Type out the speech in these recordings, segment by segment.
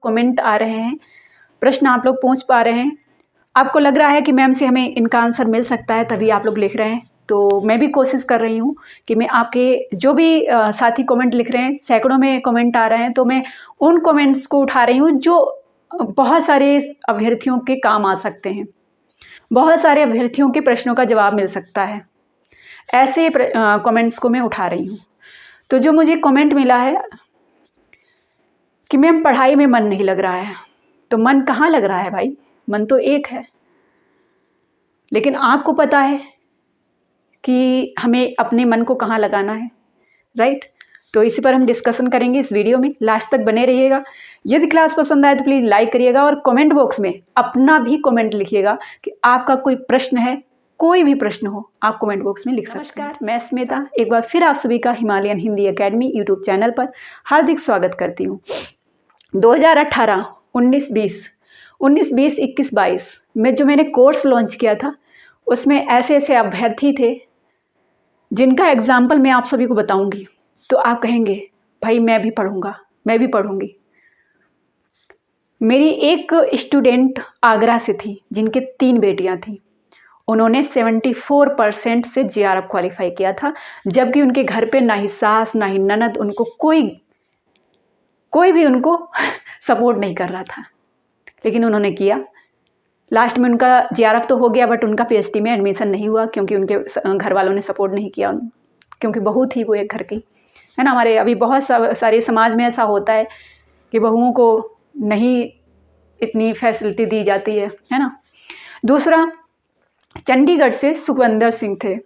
Comment आ रहे हैं, प्रश्न आप लोग पूछ पा रहे हैं, आपको लग रहा है कि मैम से हमें इनका आंसर मिल सकता है, तभी आप लोग लिख रहे हैं। तो मैं भी कोशिश कर रही हूँ कि मैं आपके जो भी साथी कमेंट लिख रहे हैं, सैकड़ों में कमेंट आ रहे हैं, तो मैं उन कमेंट्स को उठा रही हूँ जो बहुत सारे अभ्यर्थियों के काम आ सकते हैं, बहुत सारे अभ्यर्थियों के प्रश्नों का जवाब मिल सकता है। ऐसे कमेंट्स को मैं उठा रही हूँ। तो जो मुझे कमेंट मिला है कि मैम पढ़ाई में मन नहीं लग रहा है, तो मन कहाँ लग रहा है भाई? मन तो एक है, लेकिन आपको पता है कि हमें अपने मन को कहाँ लगाना है, राइट? तो इसी पर हम डिस्कशन करेंगे इस वीडियो में, लास्ट तक बने रहिएगा। यदि क्लास पसंद आए तो प्लीज़ लाइक करिएगा और कमेंट बॉक्स में अपना भी कमेंट लिखिएगा कि आपका कोई प्रश्न है, कोई भी प्रश्न हो आप कमेंट बॉक्स में लिख सकते हैं। नमस्कार, मैं स्मिता एक बार फिर आप सभी का Himalayan Hindi academy YouTube channel पर हार्दिक स्वागत करती हूँ। 2018, 19, 20, 21, 22 में जो मैंने कोर्स लॉन्च किया था, उसमें ऐसे ऐसे अभ्यर्थी थे जिनका एग्जाम्पल मैं आप सभी को बताऊंगी, तो आप कहेंगे भाई मैं भी पढ़ूंगा, मैं भी पढ़ूंगी। मेरी एक स्टूडेंट आगरा से थी जिनके 3 बेटियां थीं, उन्होंने 74% से JRF क्वालिफाई किया था, जबकि उनके घर पे ना ही सास ना ही ननद, उनको कोई भी उनको सपोर्ट नहीं कर रहा था, लेकिन उन्होंने किया। लास्ट में उनका JRF तो हो गया, बट उनका PhD में एडमिशन नहीं हुआ क्योंकि उनके घर वालों ने सपोर्ट नहीं किया, क्योंकि बहू थी वो एक घर की, है ना। हमारे अभी बहुत सारे समाज में ऐसा होता है कि बहुओं को नहीं इतनी फैसिलिटी दी जाती है ना। दूसरा, चंडीगढ़ से सुखविंदर सिंह थे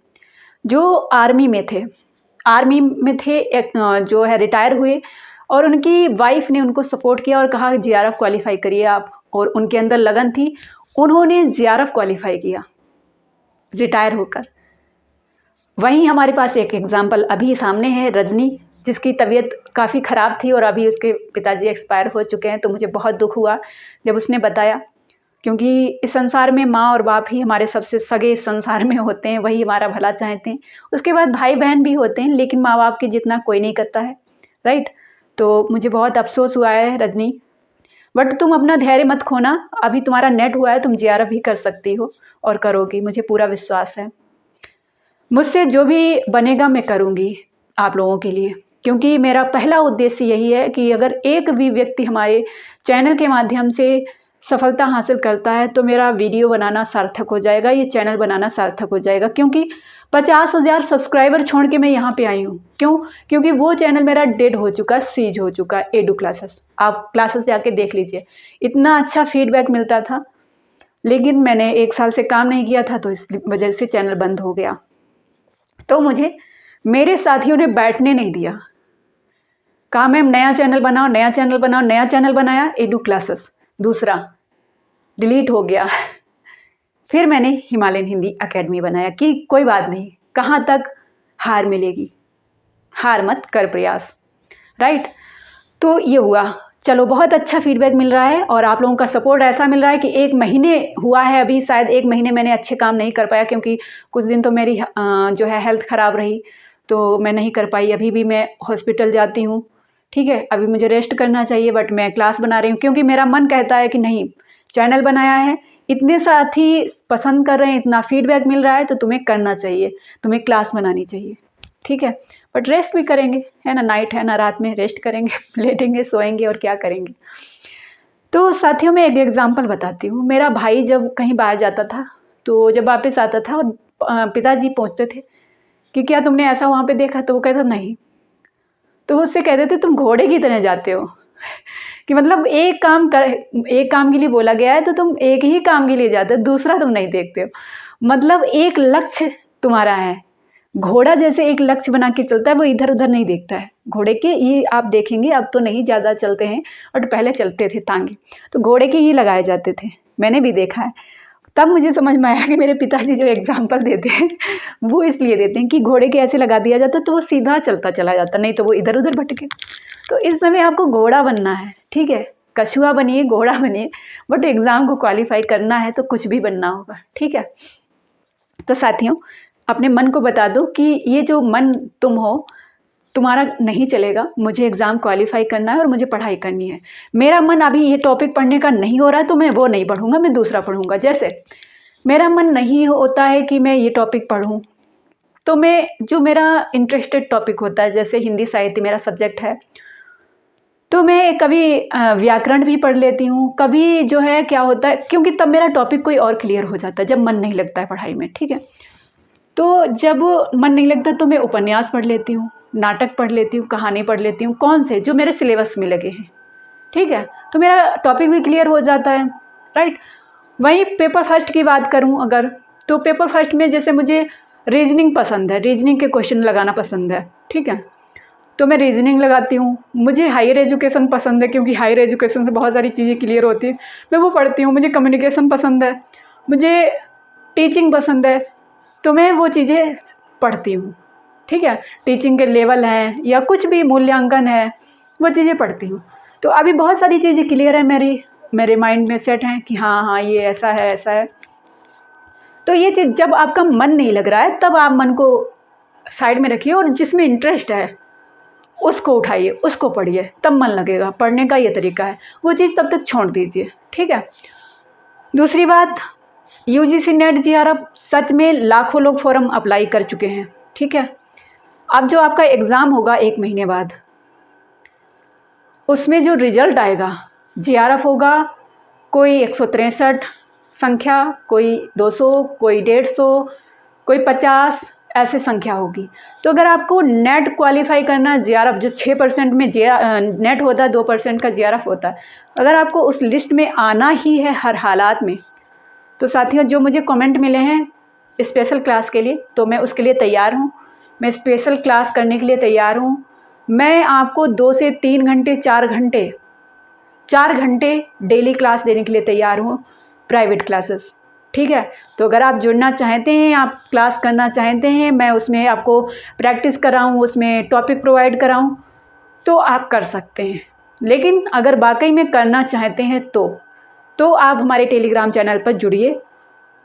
जो आर्मी में थे, एक जो है रिटायर हुए, और उनकी वाइफ ने उनको सपोर्ट किया और कहा JRF क्वालिफाई करिए आप, और उनके अंदर लगन थी, उन्होंने JRF क्वालिफाई किया रिटायर होकर। वहीं हमारे पास एक एग्जाम्पल अभी सामने है, रजनी, जिसकी तबीयत काफ़ी ख़राब थी और अभी उसके पिताजी एक्सपायर हो चुके हैं। तो मुझे बहुत दुख हुआ जब उसने बताया, क्योंकि इस संसार में माँ और बाप ही हमारे सबसे सगे इस संसार में होते हैं, वही हमारा भला चाहते हैं। उसके बाद भाई बहन भी होते हैं, लेकिन माँ बाप के जितना कोई नहीं करता है, राइट। तो मुझे बहुत अफसोस हुआ है रजनी, बट तुम अपना धैर्य मत खोना, अभी तुम्हारा नेट हुआ है, तुम JRF भी कर सकती हो और करोगी, मुझे पूरा विश्वास है। मुझसे जो भी बनेगा मैं करूँगी आप लोगों के लिए, क्योंकि मेरा पहला उद्देश्य यही है कि अगर एक भी व्यक्ति हमारे चैनल के माध्यम से सफलता हासिल करता है तो मेरा वीडियो बनाना सार्थक हो जाएगा, ये चैनल बनाना सार्थक हो जाएगा। क्योंकि 50,000 सब्सक्राइबर छोड़ के मैं यहाँ पे आई हूँ, क्यों? क्योंकि वो चैनल मेरा डेड हो चुका, सीज हो चुका, एडू क्लासेस। आप क्लासेस जाके देख लीजिए, इतना अच्छा फीडबैक मिलता था, लेकिन मैंने 1 साल से काम नहीं किया था, तो इस वजह से चैनल बंद हो गया। तो मुझे मेरे साथियों ने बैठने नहीं दिया, कहा मैम नया चैनल बनाओ, नया चैनल बनाओ, नया चैनल बनाया, एडू क्लासेस, दूसरा डिलीट हो गया। फिर मैंने हिमालयन हिंदी एकेडमी बनाया कि कोई बात नहीं, कहाँ तक हार मिलेगी, हार मत कर प्रयास, राइट। तो ये हुआ, चलो बहुत अच्छा फीडबैक मिल रहा है और आप लोगों का सपोर्ट ऐसा मिल रहा है कि 1 महीने हुआ है, अभी शायद 1 महीने मैंने अच्छे काम नहीं कर पाया, क्योंकि कुछ दिन तो मेरी जो है हेल्थ ख़राब रही, तो मैं नहीं कर पाई। अभी भी मैं हॉस्पिटल जाती हूँ, ठीक है, अभी मुझे रेस्ट करना चाहिए, बट मैं क्लास बना रही हूँ क्योंकि मेरा मन कहता है कि नहीं, चैनल बनाया है, इतने साथी पसंद कर रहे हैं, इतना फीडबैक मिल रहा है, तो तुम्हें करना चाहिए, तुम्हें क्लास बनानी चाहिए, ठीक है। बट रेस्ट भी करेंगे, है ना, नाइट है ना, रात में रेस्ट करेंगे, लेटेंगे, सोएंगे और क्या करेंगे। तो साथियों में एक एग्जांपल बताती हूँ। मेरा भाई जब कहीं बाहर जाता था, तो जब वापस आता था और पिताजी पूछते थे कि क्या तुमने ऐसा वहाँ पे देखा, तो वो कहता नहीं। तो वो उससे कहते थे तुम घोड़े की तरह जाते हो कि मतलब एक काम के लिए बोला गया है तो तुम एक ही काम के लिए जाते हो, दूसरा तुम नहीं देखते हो। मतलब एक लक्ष्य तुम्हारा है, घोड़ा जैसे एक लक्ष्य बना के चलता है, वो इधर उधर नहीं देखता है। घोड़े के ये आप देखेंगे, अब तो नहीं ज़्यादा चलते हैं, बट पहले चलते थे तांगे, तो घोड़े के ही लगाए जाते थे, मैंने भी देखा है। तब मुझे समझ में आया कि मेरे पिताजी जो एग्जाम्पल देते हैं वो इसलिए देते हैं कि घोड़े के ऐसे लगा दिया जाता तो वो सीधा चलता चला जाता, नहीं तो वो इधर उधर भटके। तो इस समय आपको घोड़ा बनना है, ठीक है, कछुआ बनिए, घोड़ा बनिए, बट एग्ज़ाम को क्वालिफाई करना है तो कुछ भी बनना होगा, ठीक है। तो साथियों, अपने मन को बता दो कि ये जो मन तुम हो, तुम्हारा नहीं चलेगा, मुझे एग्ज़ाम क्वालिफाई करना है और मुझे पढ़ाई करनी है। मेरा मन अभी ये टॉपिक पढ़ने का नहीं हो रहा है तो मैं वो नहीं पढ़ूँगा, मैं दूसरा पढ़ूँगा। जैसे मेरा मन नहीं होता है कि मैं ये टॉपिक पढ़ूँ, तो मैं जो मेरा इंटरेस्टेड टॉपिक होता है, जैसे हिंदी साहित्य मेरा सब्जेक्ट है, तो मैं कभी व्याकरण भी पढ़ लेती हूँ। कभी जो है क्या होता है, क्योंकि तब मेरा टॉपिक कोई और क्लियर हो जाता है जब मन नहीं लगता है पढ़ाई में, ठीक है। तो जब मन नहीं लगता तो मैं उपन्यास पढ़ लेती हूँ, नाटक पढ़ लेती हूँ, कहानी पढ़ लेती हूँ, कौन से जो मेरे सिलेबस में लगे हैं, ठीक है। तो मेरा टॉपिक भी क्लियर हो जाता है, राइट। वहीं पेपर फर्स्ट की बात करूँ अगर, तो पेपर फर्स्ट में जैसे मुझे रीजनिंग पसंद है, रीजनिंग के क्वेश्चन लगाना पसंद है, ठीक है। तो मैं रीजनिंग लगाती हूँ। मुझे हायर एजुकेशन पसंद है क्योंकि हायर एजुकेशन से बहुत सारी चीज़ें क्लियर होती हैं, मैं वो पढ़ती हूँ। मुझे कम्युनिकेशन पसंद है, मुझे टीचिंग पसंद है, तो मैं वो चीज़ें पढ़ती हूँ, ठीक है। टीचिंग के लेवल हैं या कुछ भी मूल्यांकन है, वो चीज़ें पढ़ती हूँ। तो अभी बहुत सारी चीज़ें क्लियर है, मेरे माइंड में सेट हैं कि हाँ हाँ ये ऐसा है ऐसा है। तो ये चीज़ जब आपका मन नहीं लग रहा है तब आप मन को साइड में रखिए और जिसमें इंटरेस्ट है उसको उठाइए, उसको पढ़िए, तब मन लगेगा। पढ़ने का ये तरीका है, वो चीज़ तब तक छोड़ दीजिए, ठीक है। दूसरी बात, यूजीसी नेट जेआरएफ सच में लाखों लोग फॉर्म अप्लाई कर चुके हैं, ठीक है। अब जो आपका एग्ज़ाम होगा 1 महीने बाद, उसमें जो रिजल्ट आएगा, जेआरएफ होगा कोई 163 संख्या, कोई 200, कोई 150, कोई 50, ऐसे संख्या होगी। तो अगर आपको नेट क्वालिफाई करना, जेआरएफ जो 6% में नेट होता है, 2% का जेआरएफ होता है, अगर आपको उस लिस्ट में आना ही है हर हालात में, तो साथियों जो मुझे कमेंट मिले हैं स्पेशल क्लास के लिए, तो मैं उसके लिए तैयार हूँ। मैं स्पेशल क्लास करने के लिए तैयार हूँ। मैं आपको 2 से 3 घंटे 4 घंटे डेली क्लास देने के लिए तैयार हूँ, प्राइवेट क्लासेस, ठीक है। तो अगर आप जुड़ना चाहते हैं, आप क्लास करना चाहते हैं, मैं उसमें आपको प्रैक्टिस कराऊँ, उसमें टॉपिक प्रोवाइड कराऊँ, तो आप कर सकते हैं। लेकिन अगर वाकई में करना चाहते हैं तो आप हमारे टेलीग्राम चैनल पर जुड़िए,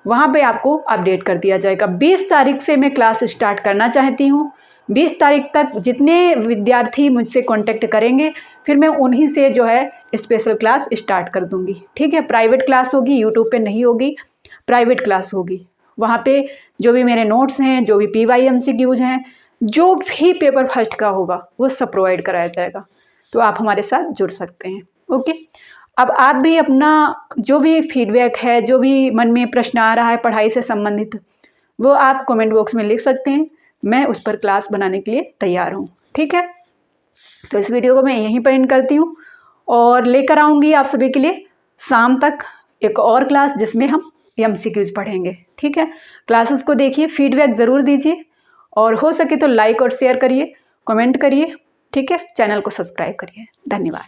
वहाँ पे आपको अपडेट कर दिया जाएगा। 20 तारीख से मैं क्लास स्टार्ट करना चाहती हूँ। 20 तारीख तक जितने विद्यार्थी मुझसे कांटेक्ट करेंगे, फिर मैं उन्हीं से जो है स्पेशल क्लास स्टार्ट कर दूँगी, ठीक है। प्राइवेट क्लास होगी, यूट्यूब पे नहीं होगी, प्राइवेट क्लास होगी। वहाँ पे जो भी मेरे नोट्स हैं, जो भी PYMCQs हैं, जो भी पेपर फर्स्ट का होगा, वो सब प्रोवाइड कराया जाएगा। तो आप हमारे साथ जुड़ सकते हैं, ओके। अब आप भी अपना जो भी फीडबैक है, जो भी मन में प्रश्न आ रहा है पढ़ाई से संबंधित, वो आप कमेंट बॉक्स में लिख सकते हैं। मैं उस पर क्लास बनाने के लिए तैयार हूँ, ठीक है। तो इस वीडियो को मैं यहीं पर एंड करती हूँ और लेकर आऊँगी आप सभी के लिए शाम तक एक और क्लास जिसमें हम MCQs पढ़ेंगे, ठीक है। क्लासेस को देखिए, फीडबैक ज़रूर दीजिए और हो सके तो लाइक और शेयर करिए, कमेंट करिए, ठीक है। चैनल को सब्सक्राइब करिए। धन्यवाद।